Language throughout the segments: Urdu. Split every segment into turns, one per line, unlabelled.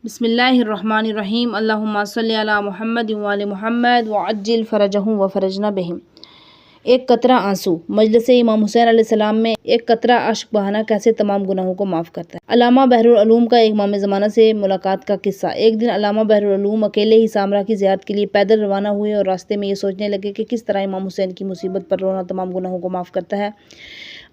بسم اللہ الرحمن الرحیم اللہم صلی علی محمد وعلی محمد وعجل فرجہم وفرجنا بہم۔ ایک قطرہ آنسو۔ مجلس امام حسین علیہ السلام میں ایک قطرہ اشک بہانا کیسے تمام گناہوں کو معاف کرتا ہے۔ علامہ بحر العلوم کا ایک امام زمانہ سے ملاقات کا قصہ۔ ایک دن علامہ بحر العلوم اکیلے ہی سامرا کی زیارت کے لیے پیدل روانہ ہوئے اور راستے میں یہ سوچنے لگے کہ کس طرح امام حسین کی مصیبت پر رونا تمام گناہوں کو معاف کرتا ہے۔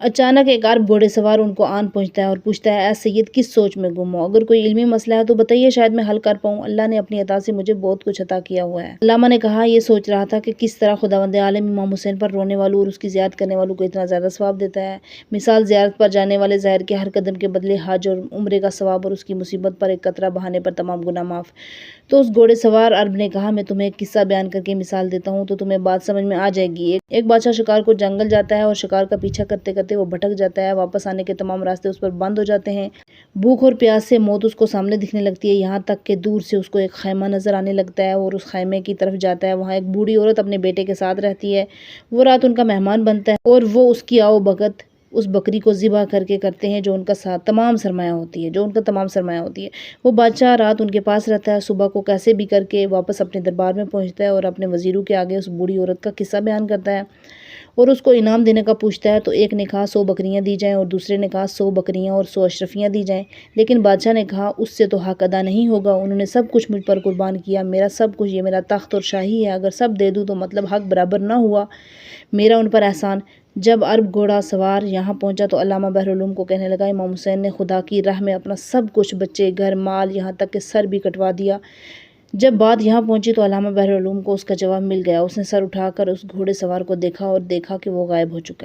اچانک ایک عرب گھوڑے سوار ان کو آن پہنچتا ہے اور پوچھتا ہے، اے سید، کس سوچ میں گم ہو؟ اگر کوئی علمی مسئلہ ہے تو بتائیے، شاید میں حل کر پاؤں۔ اللہ نے اپنی عطا سے مجھے بہت کچھ عطا کیا ہوا ہے۔ علامہ نے کہا، یہ سوچ رہا تھا کہ کس طرح خداوند عالم امام حسین پر رونے والوں اور اس کی زیارت کرنے والوں کو اتنا زیادہ ثواب دیتا ہے۔ مثال زیارت پر جانے والے زائر کے ہر قدم کے بدلے حج اور عمرے کا ثواب اور اس کی مصیبت پر ایک قطرہ بہانے پر تمام گناہ معاف۔ تو اس گھوڑے سوار عرب نے کہا، میں تمہیں ایک قصہ بیان کر کے مثال دیتا ہوں تو تمہیں بات سمجھ میں آ جائے گی۔ ایک بادشاہ شکار کو جنگل جاتا ہے اور شکار کا پیچھا کرتے کرتے وہ بھٹک جاتا ہے۔ واپس آنے کے تمام راستے اس پر بند ہو جاتے ہیں۔ بھوک اور پیاس سے موت اس کو سامنے دکھنے لگتی ہے، یہاں تک کہ دور سے اس کو ایک خیمہ نظر آنے لگتا ہے اور اس خیمے کی طرف جاتا ہے۔ وہاں ایک بوڑھی عورت اپنے بیٹے کے ساتھ رہتی ہے۔ وہ رات ان کا مہمان بنتا ہے اور وہ اس کی آؤ بھگت اس بکری کو ذبح کر کے کرتے ہیں جو ان کا تمام سرمایہ ہوتی ہے۔ وہ بادشاہ رات ان کے پاس رہتا ہے، صبح کو کیسے بھی کر کے واپس اپنے دربار میں پہنچتا ہے اور اپنے وزیروں کے آگے اس بوڑھی عورت کا قصہ بیان کرتا ہے اور اس کو انعام دینے کا پوچھتا ہے۔ تو ایک نے کہا 100 بکریاں دی جائیں اور دوسرے نے کہا 100 بکریاں اور 100 اشرفیاں دی جائیں، لیکن بادشاہ نے کہا اس سے تو حق ادا نہیں ہوگا، انہوں نے سب کچھ مجھ پر قربان کیا، میرا سب کچھ، یہ میرا تخت اور شاہی ہے، اگر سب دے دوں تو مطلب حق برابر نہ ہوا، میرا ان پر احسان۔ جب عرب گھوڑا سوار یہاں پہنچا تو علامہ بحر العلوم کو کہنے لگا، امام حسین نے خدا کی راہ میں اپنا سب کچھ، بچے، گھر، مال، یہاں تک کہ سر بھی کٹوا دیا۔ جب بات یہاں پہنچی تو علامہ بحر العلوم کو اس کا جواب مل گیا۔ اس نے سر اٹھا کر اس گھوڑے سوار کو دیکھا اور دیکھا کہ وہ غائب ہو چکا ہے۔